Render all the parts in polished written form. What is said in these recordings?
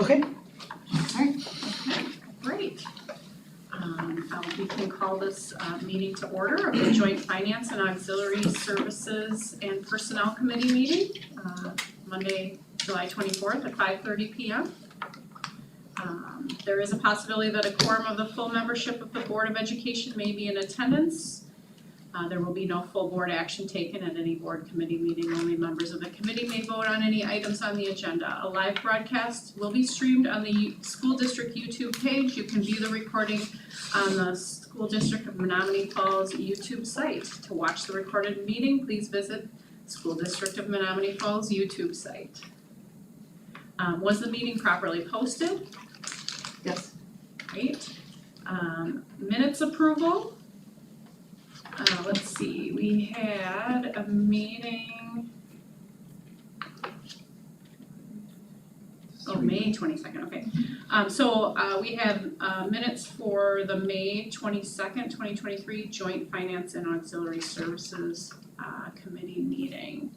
Okay. Great. We can call this meeting to order of the Joint Finance and Auxiliary Services and Personnel Committee meeting, Monday, July 24th at 5:30 p.m. There is a possibility that a quorum of the full membership of the Board of Education may be in attendance. There will be no full board action taken at any board committee meeting. Only members of the committee may vote on any items on the agenda. A live broadcast will be streamed on the school district YouTube page. You can view the recording on the School District of Menominee Falls YouTube site. To watch the recorded meeting, please visit School District of Menominee Falls YouTube site. Was the meeting properly posted? Yes. Great. Minutes approval. Let's see, we had a meeting. May 22nd, okay. We have minutes for the May 22nd, 2023 Joint Finance and Auxiliary Services Committee meeting.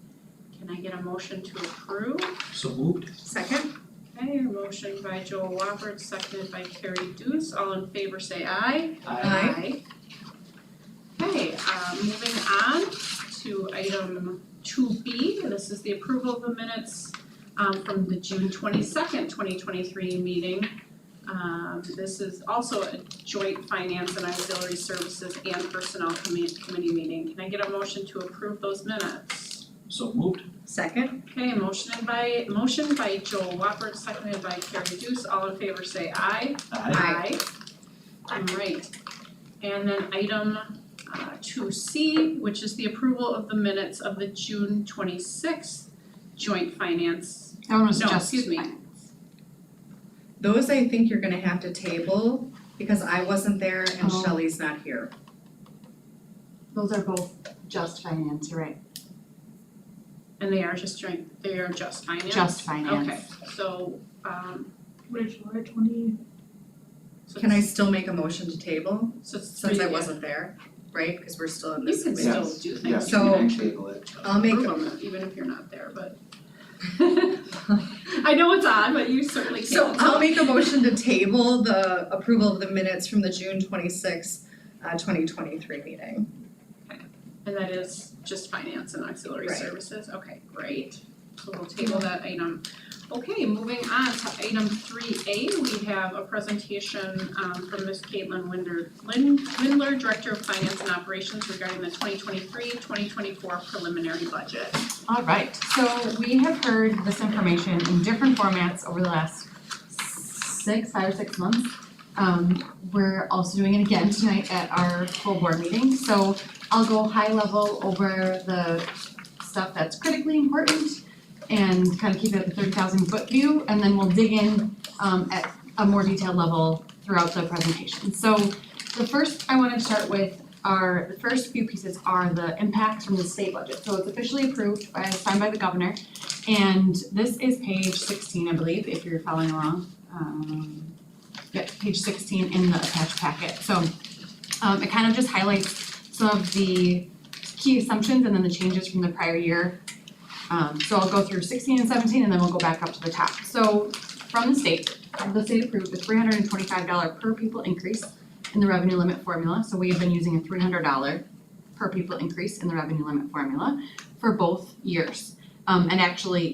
Can I get a motion to approve? So moved. Second? Okay, a motion by Joel Woppert, seconded by Carrie Deuce. All in favor say aye. Aye. Okay, moving on to item 2B, this is the approval of the minutes from the June 22nd, 2023 meeting. This is also a joint finance and auxiliary services and personnel committee meeting. Can I get a motion to approve those minutes? So moved. Second? Okay, motion by Joel Woppert, seconded by Carrie Deuce. All in favor say aye. Aye. All right, and then item 2C, which is the approval of the minutes of the June 26th joint finance. That one was No, just excuse me. finance. Those I think you're gonna have to table because I wasn't there and Oh. Shelley's not here. Those are both just finance, you're right, And they are just finance? just finance. Okay, so, What is July 20? so Can I still make a motion to table so since I wasn't there, right? Because we're still in You this can committee. still do Yes, things. you So- can table it. I'll make Approve them even if you're not there, but. I know it's odd, but you certainly can. So I'll make a motion to table the approval of the minutes from the June 26th, 2023 meeting. And that is just finance and auxiliary Right. services, okay, great. So we'll table that item. Okay, moving on to item 3A, we have a presentation from Ms. Caitlin Windler, Director of Finance and Operations regarding the 2023-2024 preliminary budget. All right, so we have heard this information in different formats over the last 5 or 6 months. We're also doing it again tonight at our full board meeting, so I'll go high level over the stuff that's critically important and kind of keep it at the 30,000 foot view, and then we'll dig in at a more detailed level throughout the presentation. So the first I wanted to start with the first few pieces are the impacts from the state budget. So it's officially approved signed by the governor, and this is page 16, I believe, if you're following along. Page 16 in the attached packet. So it kind of just highlights some of the key assumptions and then the changes from the prior year. So I'll go through 16 and 17 and then we'll go back up to the top. So from the state approved a $325 per pupil increase in the revenue limit formula. So we have been using a $300 per pupil increase in the revenue limit formula for both years. And actually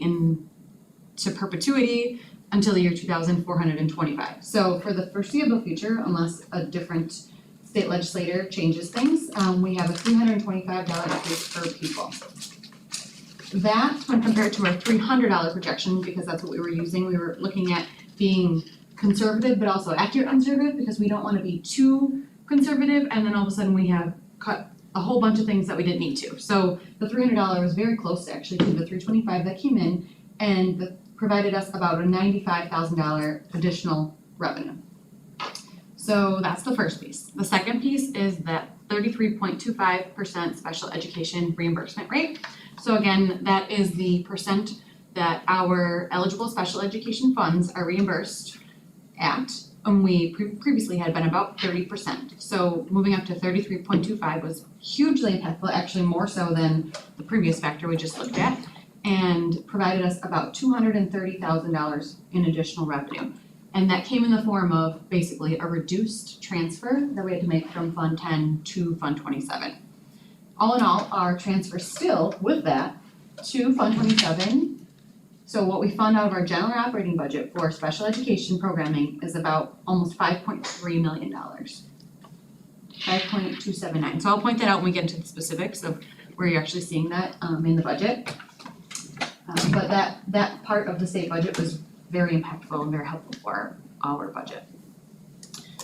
to perpetuity until the year 2425. So for the foreseeable future, unless a different state legislator changes things, we have a $325 increase per pupil. That, when compared to our $300 projection, because that's what we were using, we were looking at being conservative but also accurate conservative because we don't want to be too conservative and then all of a sudden we have cut a whole bunch of things that we didn't need to. So the $300 was very close actually to the $325 that came in and provided us about a $95,000 additional revenue. So that's the first piece. The second piece is that 33.25% special education reimbursement rate. So again, that is the percent that our eligible special education funds are reimbursed at. And we previously had been about 30%. So moving up to 33.25 was hugely impactful, actually more so than the previous factor we just looked at. and provided us about $230,000 in additional revenue. And that came in the form of basically a reduced transfer that we had to make from Fund 10 to Fund 27. All in all, our transfer still with that to Fund 27. So what we fund out of our general operating budget for special education programming is about almost $5.3 million. 5.279. So I'll point that out when we get into the specifics of where you're actually seeing that in the budget. But that part of the state budget was very impactful and very helpful for our budget.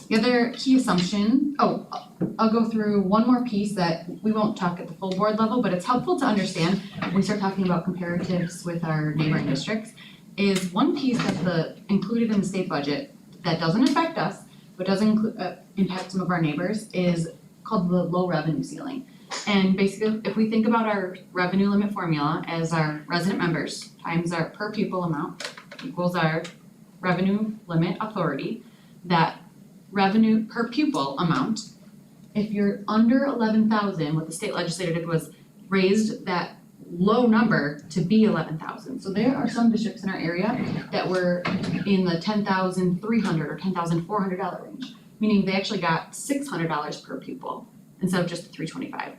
The other key assumption, I'll go through one more piece that we won't talk at the full board level, but it's helpful to understand when we start talking about comparatives with our neighboring districts, is one piece that's included in the state budget that doesn't affect us, but does impact some of our neighbors, is called the low revenue ceiling. And basically, if we think about our revenue limit formula as our resident members times our per pupil amount equals our revenue limit authority, that revenue per pupil amount, if you're under 11,000, what the state legislature did was raised that low number to be 11,000. So there are some districts in our area that were in the $10,300 or $10,400 range, meaning they actually got $600 per pupil instead of just $325.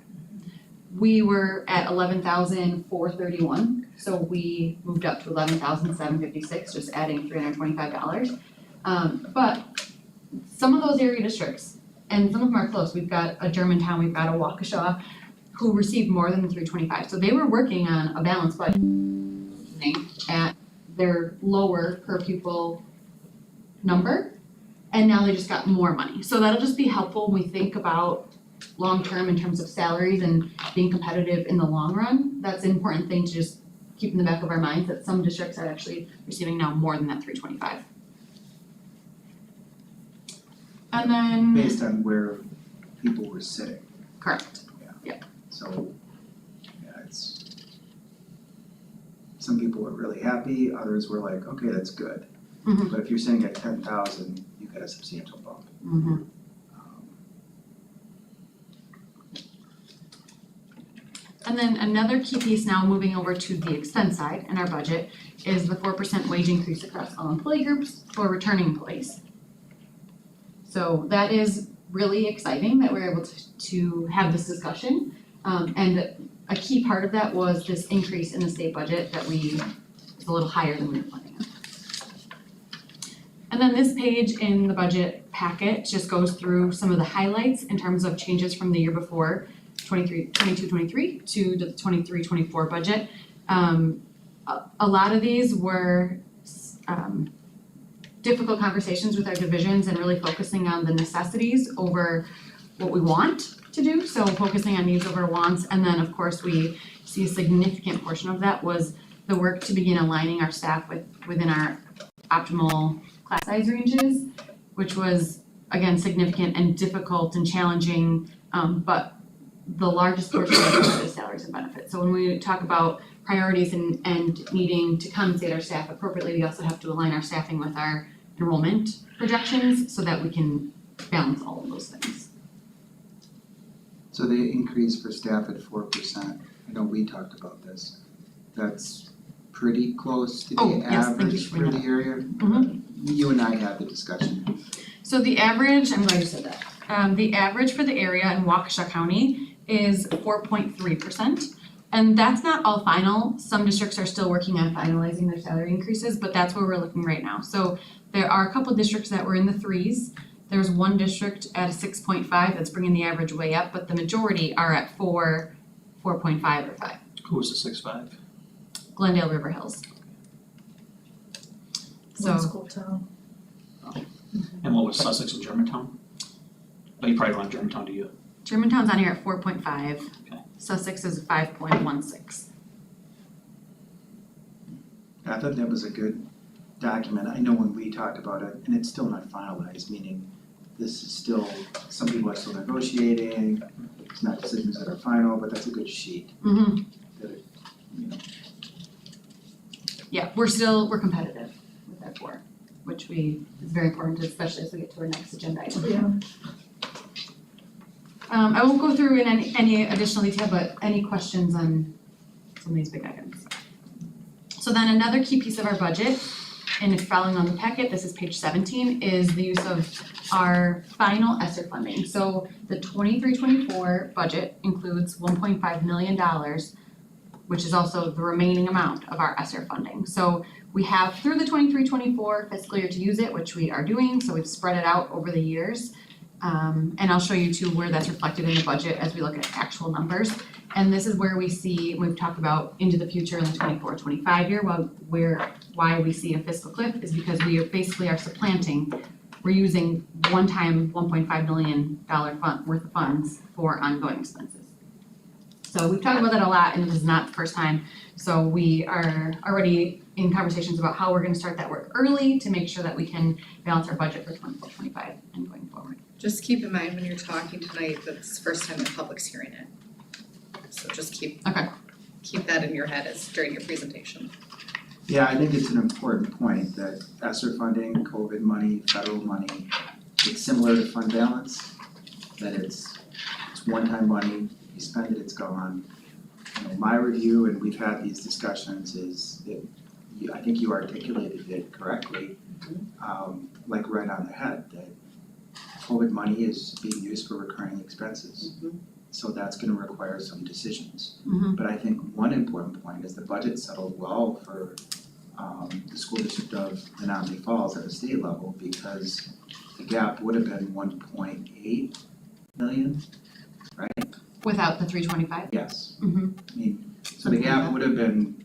We were at 11,431, so we moved up to 11,756, just adding $325. But some of those area districts, and some of them are close, we've got a Germantown, we've got a Waukesha, who received more than the $325. So they were working on a balanced budget at their lower per pupil number, and now they just got more money. So that'll just be helpful when we think about long-term in terms of salaries and being competitive in the long run. That's an important thing to just keep in the back of our minds, that some districts are actually receiving now more than that $325. And then. Based on where people were sitting, Correct. so, yeah, it's, some people were really happy, others were like, okay, that's good. Mhm. But if you're sitting at 10,000, you got a substantial bump. Mm-hmm. And then another key piece now, moving over to the expense side in our budget, is the 4% wage increase across all employee groups for returning employees. So that is really exciting that we're able to have this discussion. And a key part of that was this increase in the state budget that is a little higher than we were planning on. And then this page in the budget packet just goes through some of the highlights in terms of changes from the year before, 22-23 to the 23-24 budget. A lot of these were difficult conversations with our divisions and really focusing on the necessities over what we want to do, so focusing on needs over wants. And then of course we see a significant portion of that was the work to begin aligning our staff within our optimal class size ranges, which was again significant and difficult and challenging, but the largest portion of it is salaries and benefits. So when we talk about priorities and needing to compensate our staff appropriately, we also have to align our staffing with our enrollment projections so that we can balance all of those things. So the increase for staff at 4%, I know we talked about this, that's pretty close to Oh, the yes, thank you average for for bringing the area. Mhm. You and I had the discussion. So the average, I'm glad you said that. The average for the area in Waukesha County is 4.3%. And that's not all final. Some districts are still working on finalizing their salary increases, but that's where we're looking right now. So there are a couple districts that were in the 3s. There's one district at a 6.5 that's bringing the average way up, but the majority are at 4, 4.5 or 5. Who was the 6'5"? Glendale River Hills. One So school town. And what was Sussex and Germantown? Oh, you probably don't have Germantown, do you? Germantown's on here at 4.5. Okay. Sussex is 5.16. I thought that was a good document. I know when we talked about it, and it's still not finalized, meaning this is still, some people are still negotiating, it's not decisions that are final, but that's a good sheet Mm-hmm. that it, you know. Yeah, we're competitive with that 4, which is very important, especially as we get to our next agenda item. Yeah. I won't go through in any additional detail, but any questions on some of these big items? So then another key piece of our budget, and if following on the packet, this is page 17, is the use of our final ESSER funding. So the 23-24 budget includes $1.5 million, which is also the remaining amount of our ESSER funding. So we have through the 23-24 fiscal year to use it, which we are doing, so we've spread it out over the years. And I'll show you too where that's reflected in the budget as we look at actual numbers. And this is where we see, we've talked about into the future in the 24-25 year, why we see a fiscal cliff is because we are supplanting, we're using one-time $1.5 million fund worth of funds for ongoing expenses. So we've talked about that a lot and this is not the first time. So we are already in conversations about how we're gonna start that work early to make sure that we can balance our budget for 24-25 and going forward. Just keep in mind when you're talking tonight, that's the first time the public's hearing it. So just keep that in your head as during your presentation. Yeah, I think it's an important point that ESSER funding, COVID money, federal money, it's similar to fund balance, that it's one-time money, you spend it, it's gone. You know, my review, and we've had these discussions, is that I think you articulated it correctly, like right on the head, that COVID money is being used for recurring expenses. So that's gonna require some decisions. Mhm. But I think one important point is the budget settled well for the school district of Menominee Falls at the state level because the gap would have been 1.8 million, right? Without the 325? Yes. Mhm. I mean, so the gap would have been,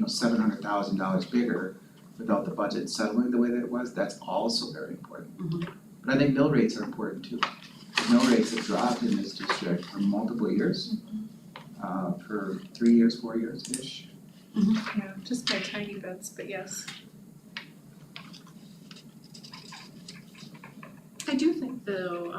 $700,000 bigger without the budget settling the way that it was. That's also very important. Mhm. But I think mill rates are important too. Mill rates have dropped in this district for multiple years, for 3 years, 4 years-ish. Yeah, just by tiny bits, but yes. I do think though,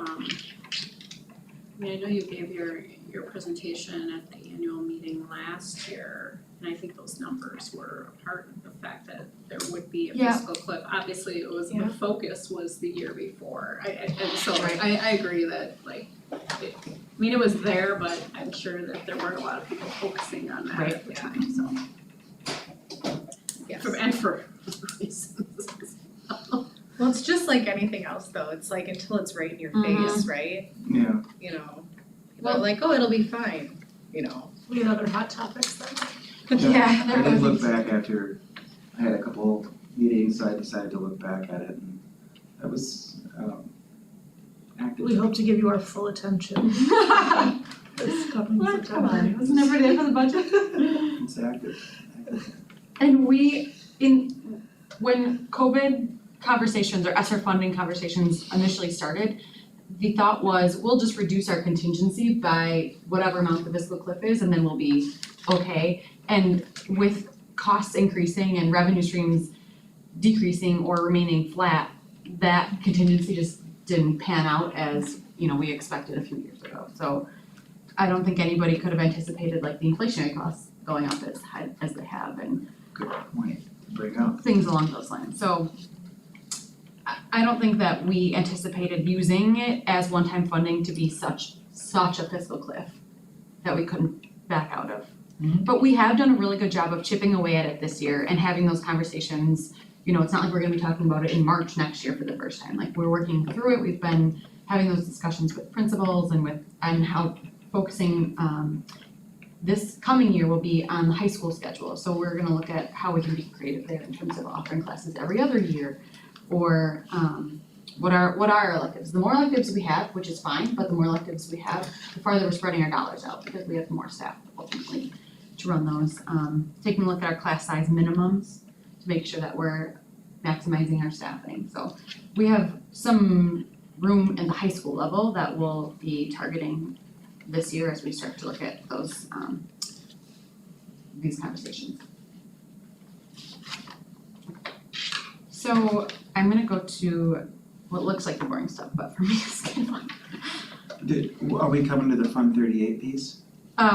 I know you gave your presentation at the annual meeting last year, and I think those numbers were a part of the fact that there would be a Yeah. fiscal cliff. Obviously, it was, Yeah. the focus was the year before, and so Right. I agree that it was there, but I'm sure that there weren't a lot of people focusing on that Right. at the time, so. Yes. And for reasons. Well, it's just like anything else though, it's like until it's right in your Mhm. face, right? Yeah. You know, people are like, oh, it'll be fine, We had other hot topics then. Yeah, I did look back after, I had a couple meetings, so I decided to look back at it and that was active. We hope to give you our full attention this coming What? Come September. on, wasn't every day for the budget? It's active. And when COVID conversations or ESSER funding conversations initially started, the thought was we'll just reduce our contingency by whatever amount the fiscal cliff is and then we'll be okay. And with costs increasing and revenue streams decreasing or remaining flat, that contingency just didn't pan out as, we expected a few years ago. So I don't think anybody could have anticipated like the inflationary costs going up as high as they have and Good point to bring up. things along those lines. So I don't think that we anticipated using it as one-time funding to be such a fiscal cliff that we couldn't back out of. Mhm. But we have done a really good job of chipping away at it this year and having those conversations. It's not like we're gonna be talking about it in March next year for the first time. Like we're working through it. We've been having those discussions with principals and how focusing this coming year will be on the high school schedule. So we're gonna look at how we can be creative there in terms of offering classes every other year. Or what are our electives? The more electives we have, which is fine, but the more electives we have, the farther we're spreading our dollars out because we have more staff ultimately to run those. Taking a look at our class size minimums to make sure that we're maximizing our staffing. So we have some room in the high school level that we'll be targeting this year as we start to look at those these conversations. So I'm gonna go to what looks like the boring stuff, but for me it's kind of fun. Are we coming to the Fund 38 piece?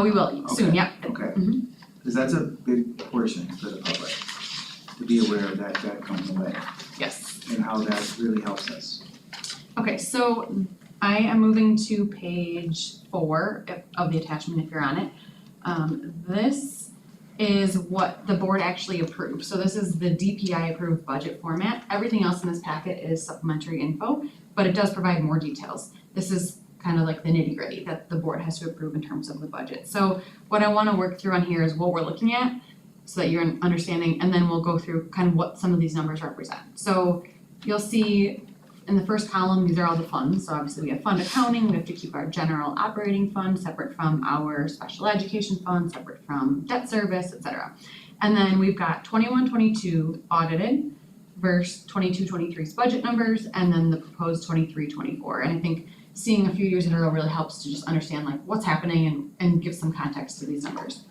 We will soon, Okay. yep. Okay. Mhm. Because that's a big portion for the public, to be aware of that going away Yes. and how that really helps us. Okay, so I am moving to page 4 of the attachment if you're on it. This is what the board actually approved. So this is the DPI approved budget format. Everything else in this packet is supplementary info, but it does provide more details. This is kind of like the nitty gritty that the board has to approve in terms of the budget. So what I wanna work through on here is what we're looking at, so that you're understanding, and then we'll go through kind of what some of these numbers represent. So you'll see in the first column, these are all the funds. So obviously we have fund accounting, we have to keep our general operating fund separate from our special education fund, separate from debt service, et cetera. And then we've got 21-22 audited versus 22-23's budget numbers, and then the proposed 23-24. And I think seeing a few years in a row really helps to just understand like what's happening and give some context to these numbers.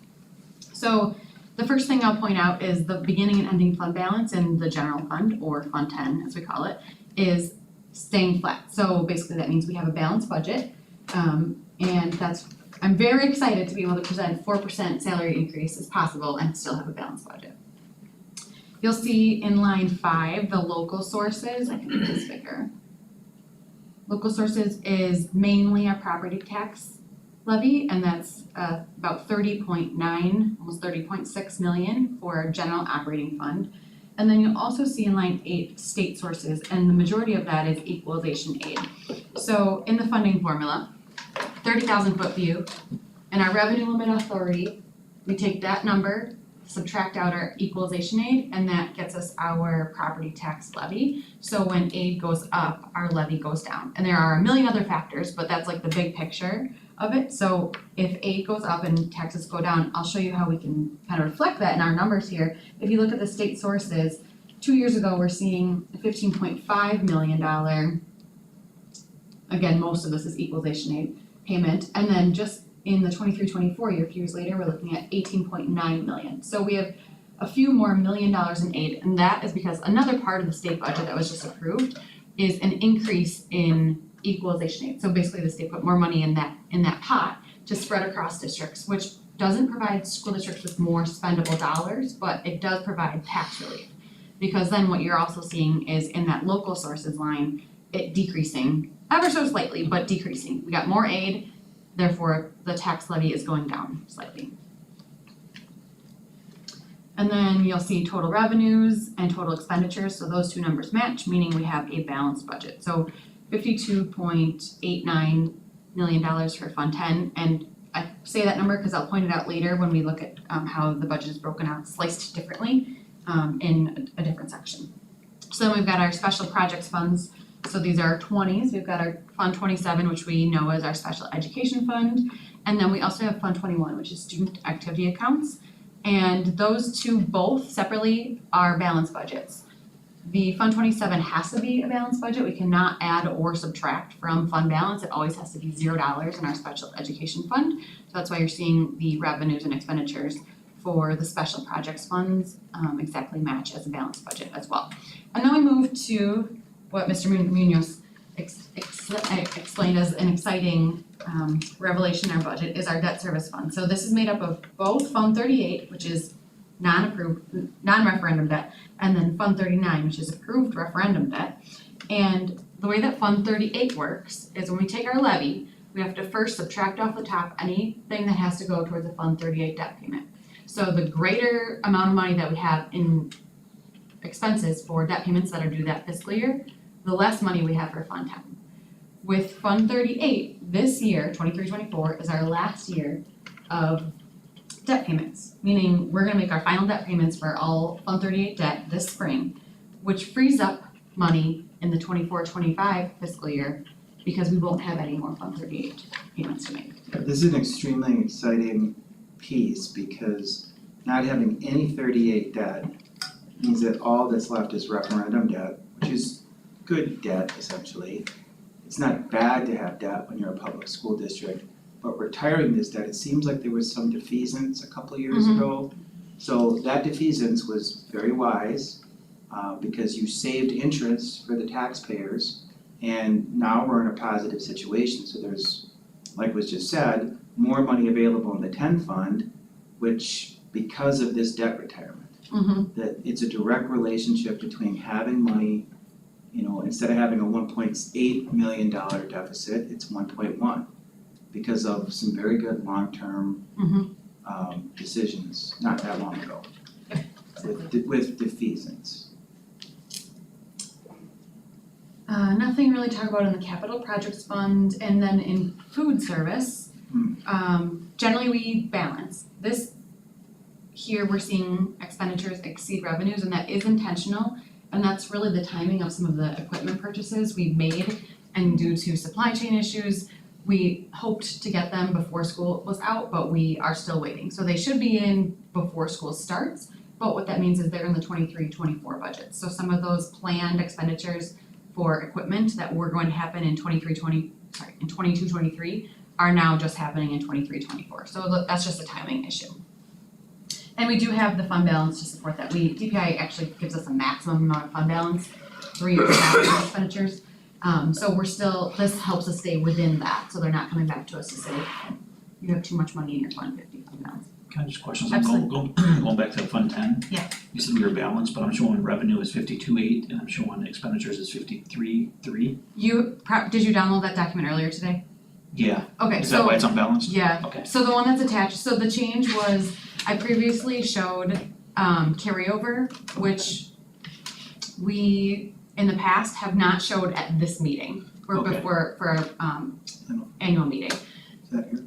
So the first thing I'll point out is the beginning and ending fund balance in the general fund, or Fund 10 as we call it, is staying flat. So basically that means we have a balanced budget, and I'm very excited to be able to present 4% salary increase as possible and still have a balanced budget. You'll see in line 5, the local sources, I can make this bigger. Local sources is mainly a property tax levy, and that's about 30.9, almost 30.6 million for our general operating fund. And then you'll also see in line 8, state sources, and the majority of that is equalization aid. So in the funding formula, 30,000 foot view, and our revenue limit authority, we take that number, subtract out our equalization aid, and that gets us our property tax levy. So when aid goes up, our levy goes down. And there are a million other factors, but that's like the big picture of it. So if aid goes up and taxes go down, I'll show you how we can kind of reflect that in our numbers here. If you look at the state sources, 2 years ago, we're seeing a $15.5 million, again, most of this is equalization aid payment. And then just in the 23-24 year, a few years later, we're looking at 18.9 million. So we have a few more $1 million in aid, and that is because another part of the state budget that was just approved is an increase in equalization aid. So basically the state put more money in that pot to spread across districts, which doesn't provide school districts with more spendable dollars, but it does provide tax relief. Because then what you're also seeing is in that local sources line, it decreasing ever so slightly, but decreasing. We got more aid, therefore the tax levy is going down slightly. And then you'll see total revenues and total expenditures, so those two numbers match, meaning we have a balanced budget. So $52.89 million for Fund 10, and I say that number because I'll point it out later when we look at how the budget is broken out, sliced differently in a different section. So then we've got our special projects funds. So these are 20s. We've got our Fund 27, which we know as our special education fund. And then we also have Fund 21, which is student activity accounts. And those two both separately are balanced budgets. The Fund 27 has to be a balanced budget. We cannot add or subtract from fund balance. It always has to be $0 in our special education fund. So that's why you're seeing the revenues and expenditures for the special projects funds exactly match as a balanced budget as well. And then we move to what Mr. Munoz explained as an exciting revelation in our budget is our debt service fund. So this is made up of both Fund 38, which is non-referendum debt, and then Fund 39, which is approved referendum debt. And the way that Fund 38 works is when we take our levy, we have to first subtract off the top anything that has to go towards a Fund 38 debt payment. So the greater amount of money that we have in expenses for debt payments that are due that fiscal year, the less money we have for Fund 10. With Fund 38, this year, 23-24, is our last year of debt payments, meaning we're gonna make our final debt payments for all Fund 38 debt this spring, which frees up money in the 24-25 fiscal year because we won't have any more Fund 38 payments to make. This is an extremely exciting piece because not having any 38 debt means that all that's left is referendum debt, which is good debt essentially. It's not bad to have debt when you're a public school district, but retiring this debt, it seems like there was some defeasance a couple of years ago. So that defeasance was very wise because you saved interest for the taxpayers, and now we're in a positive situation. So there's, like was just said, more money available in the 10 fund, which because of this debt retirement, that it's a direct relationship between having money, you know, instead of having a $1.8 million deficit, it's 1.1 because of some very good long-term decisions not that long ago with defeasance. Nothing really to talk about in the capital projects fund, and then in food service, generally we balance. This here, we're seeing expenditures exceed revenues, and that is intentional, and that's really the timing of some of the equipment purchases we've made, and due to supply chain issues, we hoped to get them before school was out, but we are still waiting. So they should be in before school starts, but what that means is they're in the 23-24 budget. So some of those planned expenditures for equipment that were going to happen in 22-23 are now just happening in 23-24. So that's just a timing issue. And we do have the fund balance to support that. DPI actually gives us a maximum amount of fund balance, 3 years after expenditures. So we're still, this helps us stay within that, so they're not coming back to us to say, you have too much money in your Fund 50 fund balance. Can I just question Absolutely. something, going back to Fund 10? Yeah. You said we were balanced, but I'm showing revenue is 52.8 and I'm showing expenditures is 53.3. Did you download that document earlier today? Yeah, Okay, is that why it's unbalanced? yeah, Okay. so the one that's attached, so the change was, I previously showed carryover, which we in the past have not showed at this meeting, or Okay. before for annual meeting. Is that here?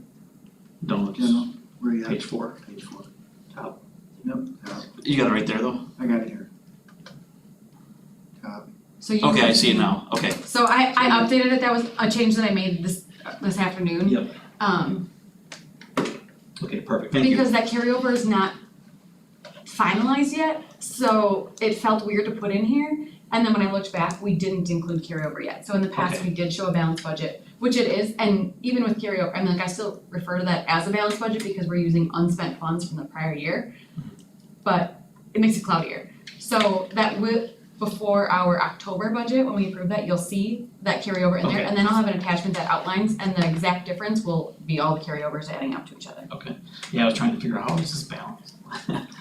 Don't General, where you at? page 4. Page 4. Top. Nope, top. You got it right there though? I got it here. Top. So you Okay, I have see it seen- now, okay. So I updated it, that was a change that I made this afternoon. Yep. Okay, perfect, thank you. Because that carryover is not finalized yet, so it felt weird to put in here. And then when I looked back, we didn't include carryover yet. So in the past, Okay. we did show a balanced budget, which it is, and even with carryover, I mean, like, I still refer to that as a balanced budget because we're using unspent funds from the prior year. But it makes it cloudier. So that before our October budget, when we approve that, you'll see that carryover in there. Okay. And then I'll have an attachment that outlines, and the exact difference will be all the carryovers adding up to each other. Yeah, I was trying to figure out how is this balanced?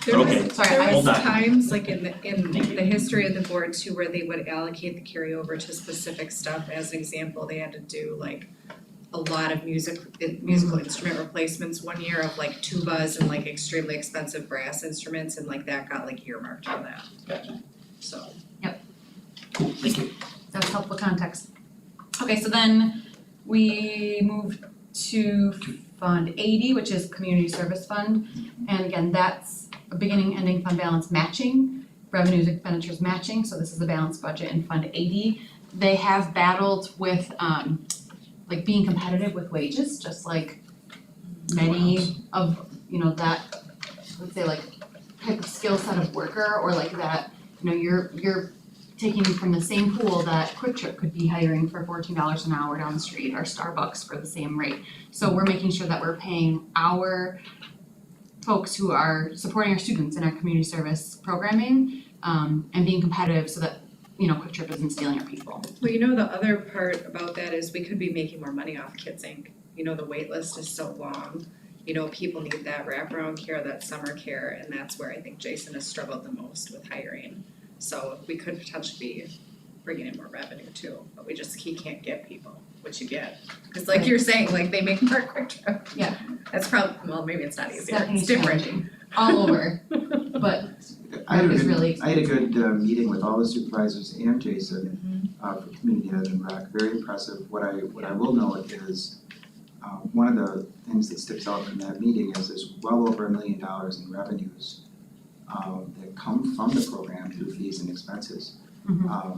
There was, Okay. Sorry, there I- was Hold on. times like in the history of the board too, where they would allocate the carryover to specific stuff. As an example, they had to do like a lot of musical instrument replacements one year of like tubas and like extremely expensive brass instruments, and like that got like earmarked on that, Gotcha. so. Cool, thank you. That's helpful context. Okay, so then we moved to Fund 80, which is Community Service Fund. And again, that's a beginning, ending fund balance matching, revenues, expenditures matching, so this is a balanced budget in Fund 80. They have battled with like being competitive with wages, just like many of, that, let's say like type of skill set of worker, or like that, you're taking from the same pool that Quick Trip could be hiring for $14 an hour down the street, or Starbucks for the same rate. So we're making sure that we're paying our folks who are supporting our students in our community service programming, and being competitive so that, Quick Trip isn't stealing our people. Well, the other part about that is we could be making more money off Kids Inc. The wait list is so long. People need that wraparound care, that summer care, and that's where I think Jason has struggled the most with hiring. So we could potentially be bringing in more revenue too, but he can't get people, which you get. Cause like you're saying, like they make more Quick Trip. Yeah. That's probably, well, maybe it's not easier, Staffing it's is different. challenging all over, but I had a Work is good, really I had a good meeting with all the supervisors and Jason for Community Ed and Rec, very impressive. What I will note is, one of the things that sticks out from that meeting is there's well over $1 million in revenues that come from the program through fees and expenses.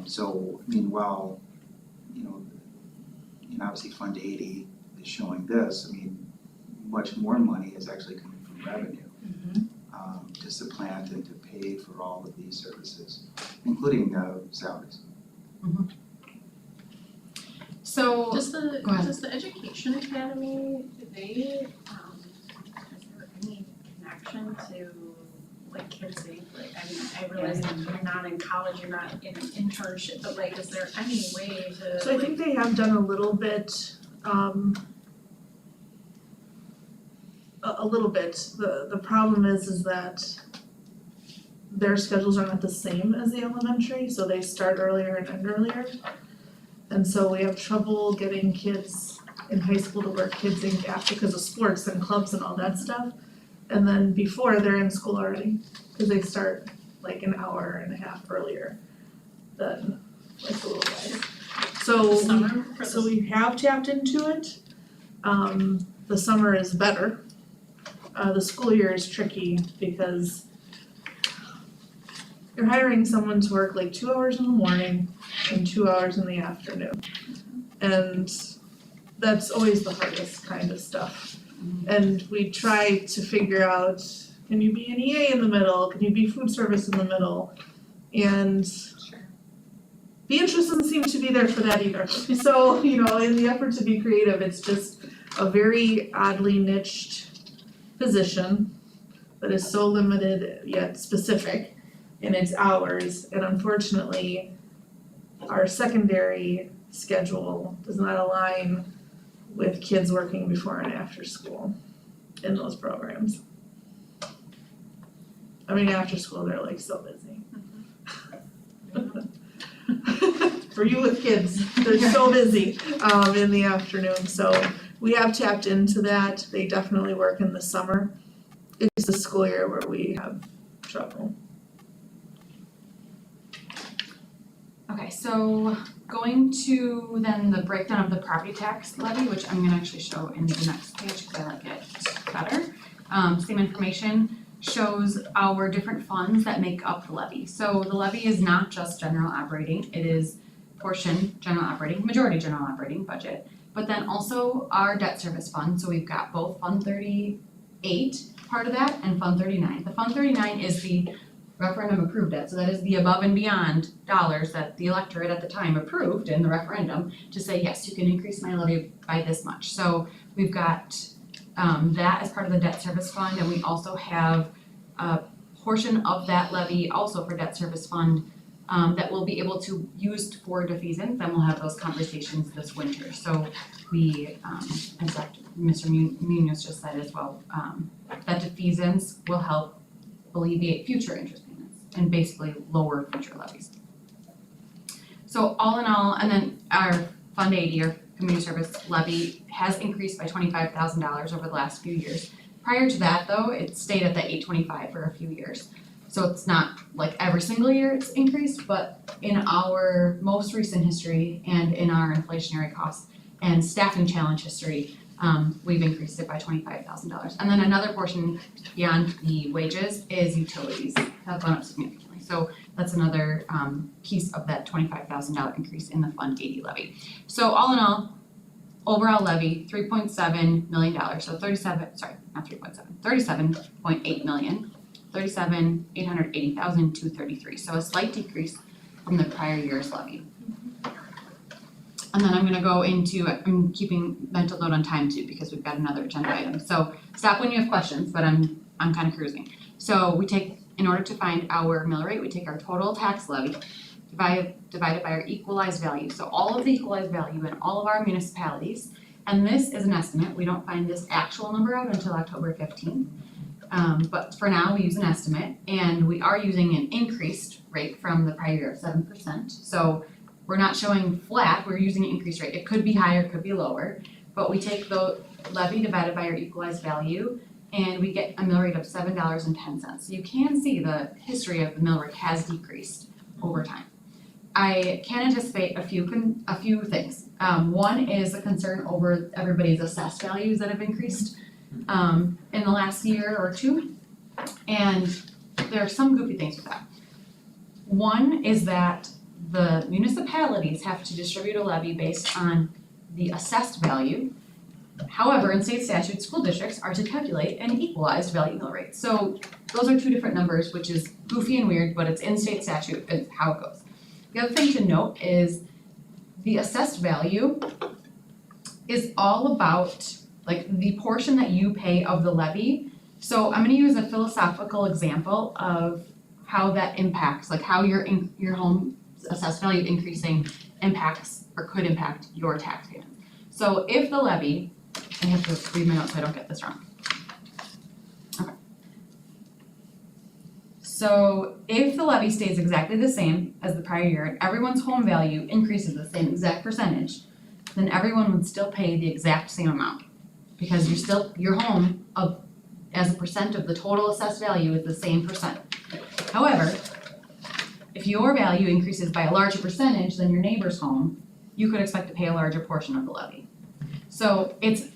So, while, and obviously Fund 80 is showing this, much more money is actually coming from revenue to supplant and to pay for all of these services, including salaries. so, Does the, Go ahead. does the Education Academy, is there any connection to like Kids Inc? Like, I realize that you're not in college, you're not in an internship, but like, is there any way to? So I think they have done a little bit, a little bit. The problem is that their schedules are not the same as the elementary, so they start earlier and end earlier. And so we have trouble getting kids in high school to work Kids Inc. after because of sports and clubs and all that stuff. And then before, they're in school already, cause they start like an hour and a half earlier than like the little guys. So we have tapped into it. The summer is better. The school year is tricky because you're hiring someone to work like 2 hours in the morning and 2 hours in the afternoon. And that's always the hardest kind of stuff. And we try to figure out, can you be an EA in the middle? Can you be food service in the middle? And the interest doesn't seem to be there for that either. So, in the effort to be creative, it's just a very oddly niched position that is so limited yet specific in its hours. And unfortunately, our secondary schedule does not align with kids working before and after school in those programs. I mean, after school, they're like so busy. For you with kids, they're so busy in the afternoon, so we have tapped into that. They definitely work in the summer. It's the school year where we have trouble. Okay, so going to then the breakdown of the property tax levy, which I'm gonna actually show in the next page because I like it better. Same information shows our different funds that make up the levy. So the levy is not just general operating, it is portion general operating, majority general operating budget, but then also our debt service fund. So we've got both Fund 38, part of that, and Fund 39. The Fund 39 is the referendum approved debt, so that is the above and beyond dollars that the electorate at the time approved in the referendum to say, yes, you can increase my levy by this much. So we've got that as part of the debt service fund, and we also have a portion of that levy also for debt service fund that we'll be able to use for defeasance, and we'll have those conversations this winter. So we, as Mr. Munoz just said as well, that defeasance will help alleviate future interest payments and basically lower future levies. So all in all, and then our Fund 80, our community service levy, has increased by $25,000 over the last few years. Prior to that though, it stayed at the $825 for a few years. So it's not like every single year it's increased, but in our most recent history and in our inflationary costs and staffing challenge history, we've increased it by $25,000. And then another portion beyond the wages is utilities have gone up significantly. So that's another piece of that $25,000 increase in the Fund 80 levy. So all in all, overall levy, $3.7 million, so 37.8 million, 37,880,233, so a slight decrease from the prior year's levy. And then I'm gonna go into, I'm keeping mental note on time too, because we've got another agenda item, so stop when you have questions, but I'm kind of cruising. So we take, in order to find our mill rate, we take our total tax levy, divided by our equalized value, so all of the equalized value in all of our municipalities, and this is an estimate, we don't find this actual number out until October 15th. But for now, we use an estimate, and we are using an increased rate from the prior year of 7%. So we're not showing flat, we're using an increased rate. It could be higher, it could be lower, but we take the levy divided by our equalized value, and we get a mill rate of $7.10. So you can see the history of the mill rate has decreased over time. I can anticipate a few things. One is a concern over everybody's assessed values that have increased in the last year or two, and there are some goofy things with that. One is that the municipalities have to distribute a levy based on the assessed value. However, in state statute, school districts are to calculate an equalized value mill rate. So those are two different numbers, which is goofy and weird, but it's in state statute, it's how it goes. The other thing to note is the assessed value is all about like the portion that you pay of the levy. So I'm gonna use a philosophical example of how that impacts, like how your home assessed value increasing impacts or could impact your tax payments. So if the levy, I have to read my notes so I don't get this wrong. Okay. So if the levy stays exactly the same as the prior year and everyone's home value increases the same exact percentage, then everyone would still pay the exact same amount. Because your home as a percent of the total assessed value is the same percent. However, if your value increases by a larger percentage than your neighbor's home, you could expect to pay a larger portion of the levy. So it's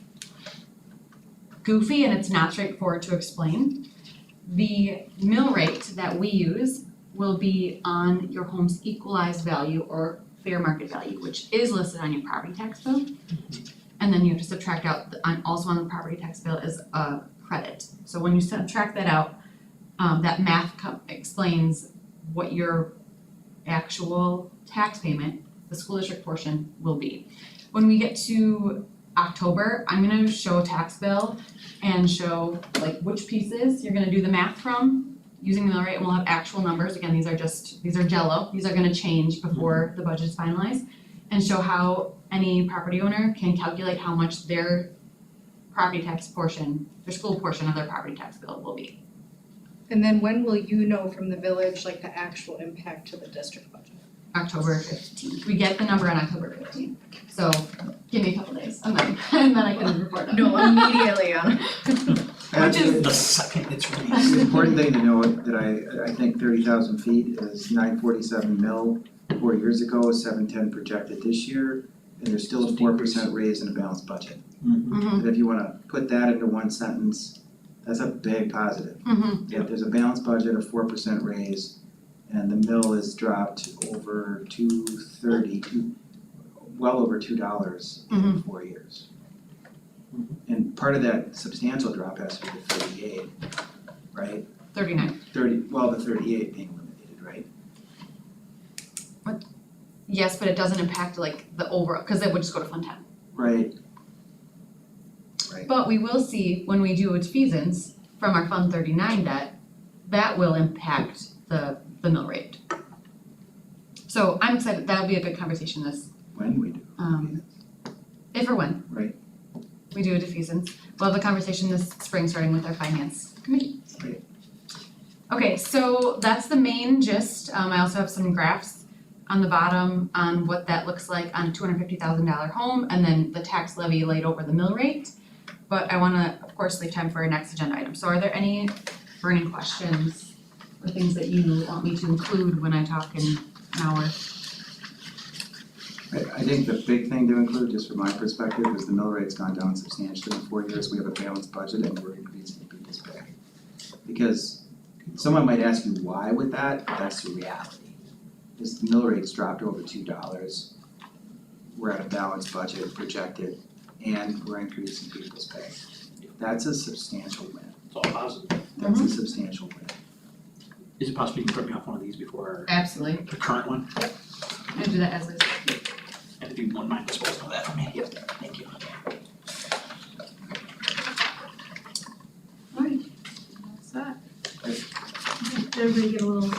goofy and it's not straightforward to explain. The mill rate that we use will be on your home's equalized value or fair market value, which is listed on your property tax bill. And then you have to subtract out, also on the property tax bill is a credit. So when you subtract that out, that math explains what your actual tax payment, the school district portion, will be. When we get to October, I'm gonna show a tax bill and show like which pieces you're gonna do the math from using the mill rate, and we'll have actual numbers. Again, these are Jello, these are gonna change before the budget's finalized, and show how any property owner can calculate how much their property tax portion, their school portion of their property tax bill will be. And then when will you know from the village, like the actual impact to the district budget? October 15th. We get the number on October 15th. So give me a couple days and then I can report on it. No, immediately on. Which is- The second it's The released. important thing to know that I think 30,000 feet is 947 mil 4 years ago, 710 projected this year, and there's still a 4% raise in a balanced budget. Mhm, And if you wanna put that into one sentence, that's a big positive. mhm. If there's a balanced budget, a 4% raise, and the mill is dropped over well over $2 in 4 years. And part of that substantial drop has to be the 38, right? 39. The 38 being eliminated, right? Yes, but it doesn't impact like the overall, because it would just go to Fund 10. Right. But we will see when we do defeasance from our Fund 39 debt, that will impact the mill rate. So I'm excited, that'll be a good conversation When we do. if or when. Right. We do a defeasance. We'll have a conversation this spring, starting with our finance committee. Right. Okay, so that's the main gist. I also have some graphs on the bottom on what that looks like on a $250,000 home and then the tax levy laid over the mill rate. But I wanna, of course, leave time for our next agenda item. So are there any burning questions or things that you want me to include when I talk in an hour? I think the big thing to include, just from my perspective, is the mill rate's gone down substantially in 4 years. We have a balanced budget and we're increasing people's pay. Because someone might ask you why with that, but that's the reality. Is the mill rate's dropped over $2. We're at a balanced budget projected and we're increasing people's pay. That's a substantial win. It's all positive. That's a substantial win. Is it possible you can print me off one of these before Absolutely. the current one? I'm gonna do that as is. And if you wouldn't mind disposing of that for me? Yep. Thank you. Alright. That's that. Did everybody get a little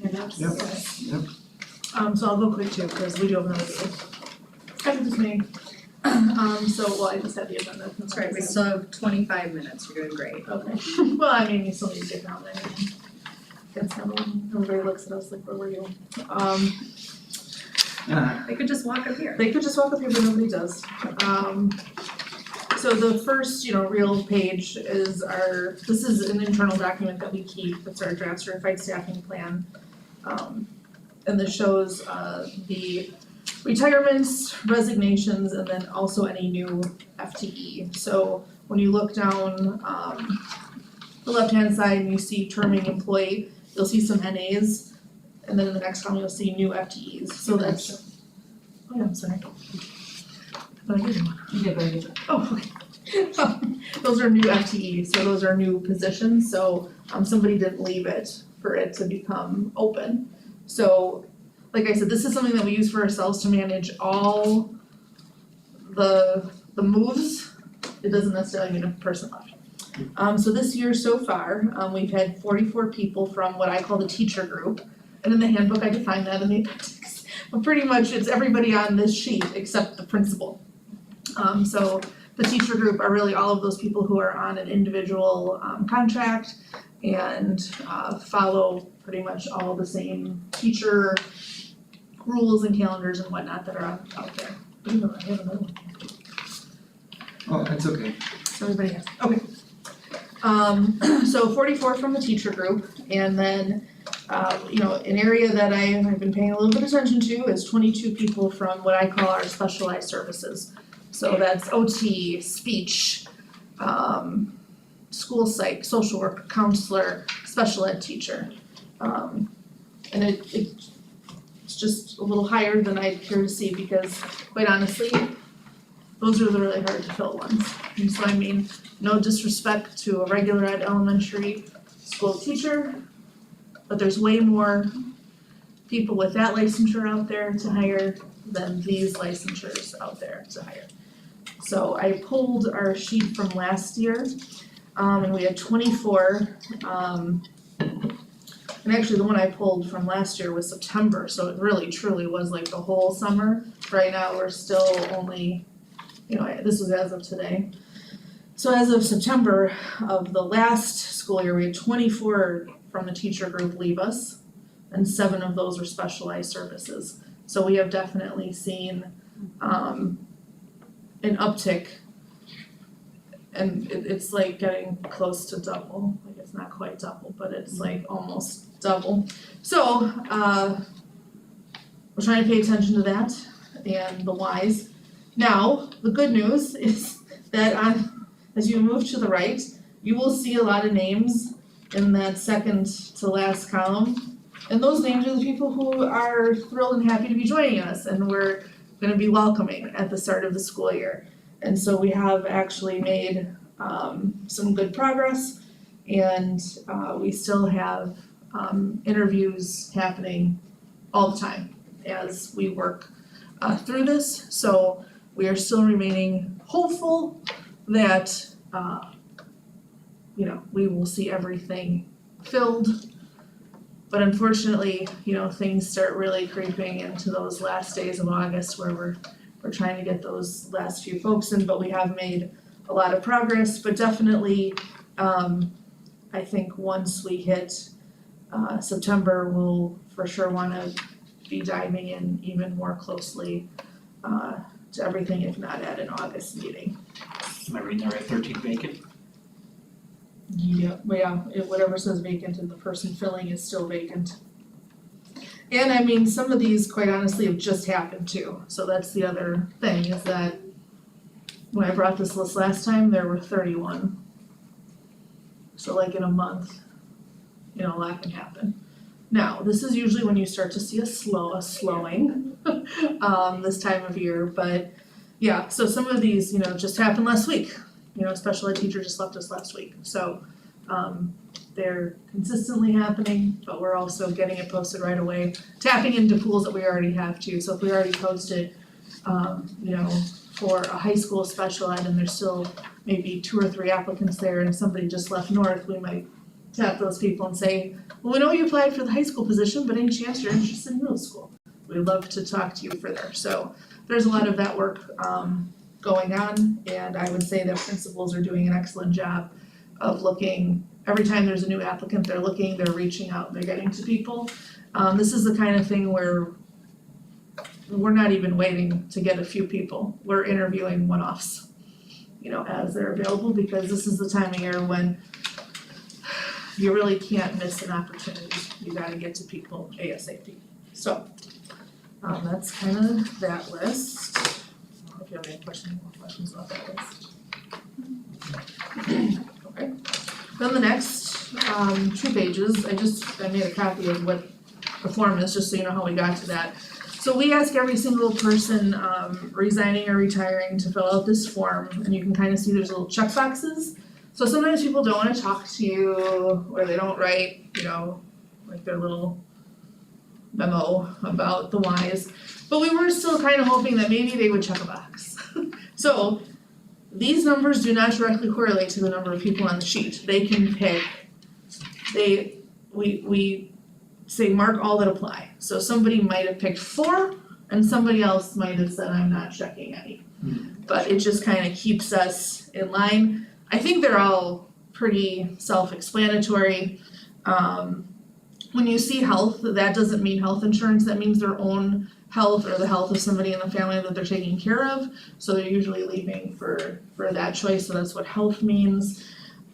handouts? Yep. Okay. Yep. So I'll go quick too, because we do have another meeting. Scheduled this meeting. Well, I just had the agenda. That's right, we still have 25 minutes, you're doing great. Okay, well, I mean, you still need to get down there. That's how everybody looks at us like, where were you? They could just walk up here. They could just walk up here, but nobody does. So the first, real page is this is an internal document that we keep, it's our draft certified staffing plan. And this shows, the retirements, resignations, and then also any new FTE. So when you look down, the left-hand side and you see terming employee, you'll see some NAs. And then in the next column, you'll see new FTEs, so that's, oh yeah, I'm sorry. But I did one. You did very good job. Oh, okay. Those are new FTEs, so those are new positions, so somebody didn't leave it for it to become open. So, like I said, this is something that we use for ourselves to manage all the moves. It doesn't necessarily mean a person left. So this year so far, we've had 44 people from what I call the teacher group. And in the handbook, I define that in the appendix. But pretty much it's everybody on this sheet except the principal. So the teacher group are really all of those people who are on an individual contract and follow pretty much all the same teacher rules and calendars and whatnot that are out there. Even though I have another one. Oh, that's okay. So everybody has, okay. So 44 from the teacher group, and then, an area that I've been paying a little bit of attention to is 22 people from what I call our specialized services. So that's OT, speech, school psych, social work, counselor, special ed teacher. And it's just a little higher than I'd care to see because quite honestly, those are the really hard to fill ones. And so I mean, no disrespect to a regular ed elementary school teacher, but there's way more people with that licensure out there to hire than these licensures out there to hire. So I pulled our sheet from last year, and we had 24, and actually the one I pulled from last year was September, so it really truly was like the whole summer. Right now, we're still only, this was as of today. So as of September of the last school year, we had 24 from the teacher group leave us, and 7 of those were specialized services. So we have definitely seen an uptick, and it's like getting close to double. Like it's not quite double, but it's like almost double. So we're trying to pay attention to that and the whys. Now, the good news is that as you move to the right, you will see a lot of names in that second to last column. And those names are the people who are thrilled and happy to be joining us, and we're gonna be welcoming at the start of the school year. And so we have actually made some good progress, and we still have interviews happening all the time as we work through this. So we are still remaining hopeful that we will see everything filled. But unfortunately, things start really creeping into those last days of August where we're trying to get those last few folks in, but we have made a lot of progress. But definitely, I think once we hit September, we'll for sure wanna be diving in even more closely to everything, if not at an August meeting. Am I reading there at 13 vacant? Yeah, whatever says vacant and the person filling is still vacant. And I mean, some of these, quite honestly, have just happened too, so that's the other thing, is that when I brought this list last time, there were 31. So like in a month, a lot can happen. Now, this is usually when you start to see a slowing, this time of year, but yeah, so some of these, just happened last week. A special ed teacher just left us last week, so they're consistently happening, but we're also getting it posted right away, tapping into pools that we already have too. So if we already posted, for a high school special ed and there's still maybe 2 or 3 applicants there and somebody just left north, we might tap those people and say, well, we know you applied for the high school position, but any chance you're interested in middle school? We'd love to talk to you further. So there's a lot of that work going on, and I would say that principals are doing an excellent job of looking, every time there's a new applicant, they're looking, they're reaching out, they're getting to people. This is the kind of thing where we're not even waiting to get a few people, we're interviewing one-offs, as they're available, because this is the time of year when you really can't miss an opportunity, you gotta get to people ASAP. So, that's kind of that list. If you have any more questions about that list. Okay, then the next 2 pages, I made a copy of what the form is, just so you know how we got to that. So we ask every single person resigning or retiring to fill out this form, and you can kind of see there's little check boxes. So sometimes people don't wanna talk to you, or they don't write, like their little memo about the whys. But we were still kind of hoping that maybe they would check a box. So these numbers do not directly correlate to the number of people on the sheet. They can pick, we say mark all that apply. So somebody might have picked 4 and somebody else might have said, I'm not checking any. But it just kind of keeps us in line. I think they're all pretty self-explanatory. When you see health, that doesn't mean health insurance, that means their own health or the health of somebody in the family that they're taking care of. So they're usually leaving for that choice, so that's what health means.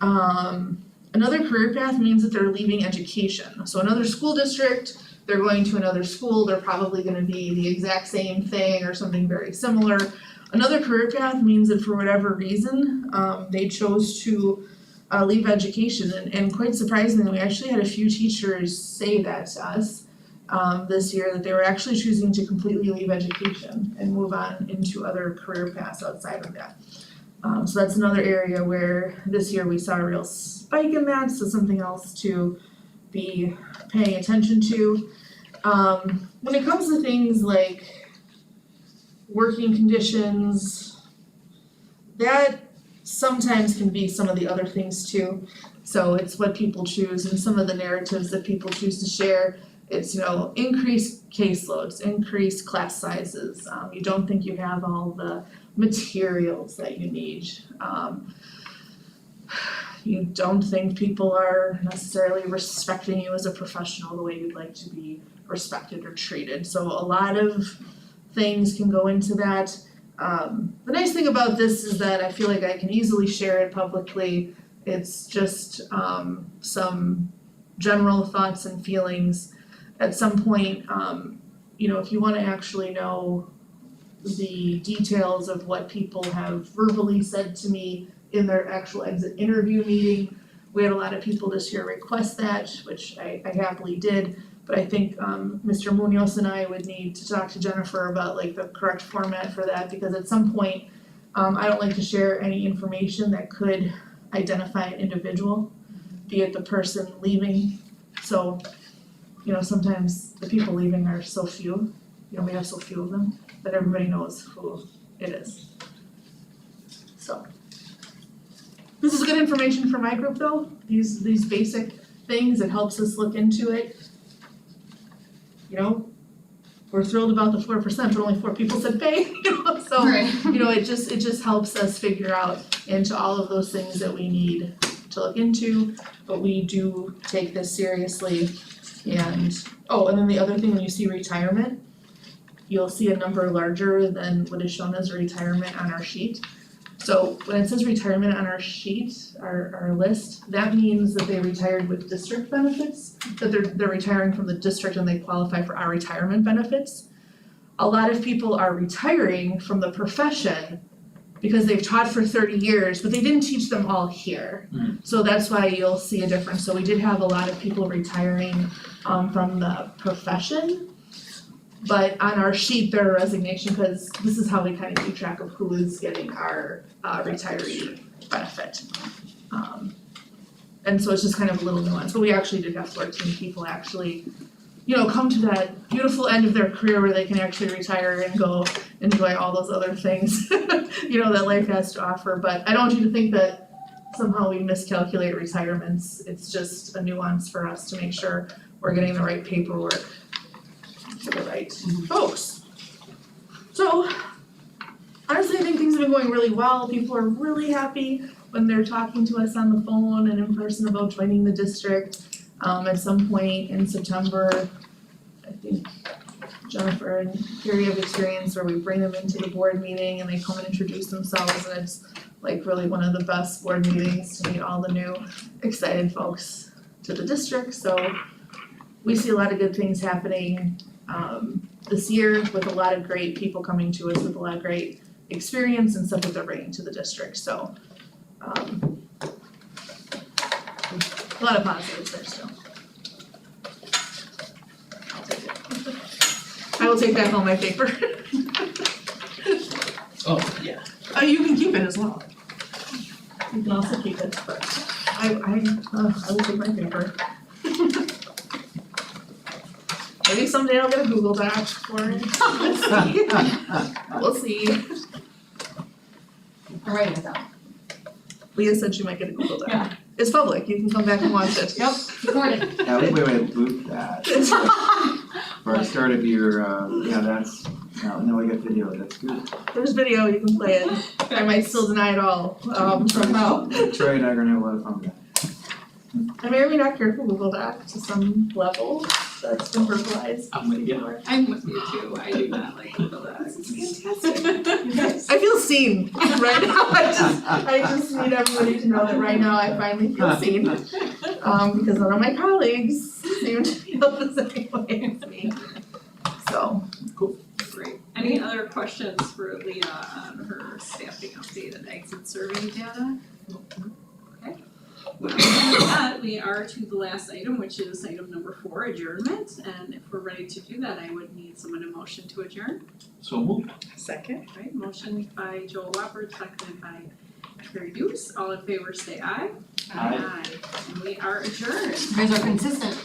Another career path means that they're leaving education. So another school district, they're going to another school, they're probably gonna be the exact same thing or something very similar. Another career path means that for whatever reason, they chose to leave education, and quite surprisingly, we actually had a few teachers say that to us this year, that they were actually choosing to completely leave education and move on into other career paths outside of that. So that's another area where this year we saw a real spike in that, so something else to be paying attention to. When it comes to things like working conditions, that sometimes can be some of the other things too. So it's what people choose and some of the narratives that people choose to share. It's, increased caseloads, increased class sizes. You don't think you have all the materials that you need. You don't think people are necessarily respecting you as a professional the way you'd like to be respected or treated. So a lot of things can go into that. The nice thing about this is that I feel like I can easily share it publicly. It's just some general thoughts and feelings. At some point, if you want to actually know the details of what people have verbally said to me in their actual exit interview meeting, we had a lot of people this year request that, which I happily did. But I think Mr. Munoz and I would need to talk to Jennifer about like the correct format for that, because at some point, I don't like to share any information that could identify an individual, be it the person leaving. So, sometimes the people leaving are so few, we have so few of them, that everybody knows who it is. So, this is good information for my group though, these basic things, it helps us look into it. We're thrilled about the 4%, but only 4 people said pay, so, Right. it just helps us figure out into all of those things that we need to look into, but we do take this seriously. And then the other thing, when you see retirement, you'll see a number larger than what is shown as retirement on our sheet. So when it says retirement on our sheet, our list, that means that they retired with district benefits, that they're retiring from the district and they qualify for our retirement benefits. A lot of people are retiring from the profession because they've taught for 30 years, but they didn't teach them all here. So that's why you'll see a difference. So we did have a lot of people retiring from the profession. But on our sheet, they're a resignation, because this is how we kind of keep track of who is getting our retiree benefit. And so it's just kind of a little nuance, but we actually did have 14 people actually, come to that beautiful end of their career where they can actually retire and go enjoy all those other things, that life has to offer. But I don't want you to think that somehow we miscalculate retirements. It's just a nuance for us to make sure we're getting the right paperwork to the right folks. So, honestly, I think things have been going really well. People are really happy when they're talking to us on the phone and in person about joining the district. At some point in September, I think Jennifer and Carrie have experience where we bring them into the board meeting and they come and introduce themselves, and it's like really one of the best board meetings to meet all the new excited folks to the district. So we see a lot of good things happening this year, with a lot of great people coming to us with a lot of great experience and stuff that they're bringing to the district. So a lot of positives there still. I'll take it. I will take back all my paper. Oh, yeah. Oh, you can keep it as well. You can also keep it, but I will take my paper. Maybe someday I'll get a Google Doc for it. We'll see. I'm writing it down. Leah said she might get a Google Doc. Yeah. It's public, you can come back and watch it. Yep, recorded. Yeah, wait, loop that. For our start of your, that's, now we got video, that's good. There's video, you can play it. I might still deny it all, somehow. Troy and I are gonna have a lot of fun with that. I may or may not care for Google Doc to some level. that's been verbalized. I'm with you. I'm with you too, I do not like little dogs. I feel seen right now. I just need everybody to know that right now I finally feel seen. Because none of my colleagues seem to feel the same way as me. So, Great. Any other questions for Leah on her staffing update and exit survey data? Okay. Well, with that, we are to the last item, which is item number 4, adjournment. And if we're ready to do that, I would need someone to motion to adjourn. So moved. Second. Right, motion by Joel Wapper, seconded by Carrie Dukes. All in favor say aye. Aye. And we are adjourned. You guys are consistent.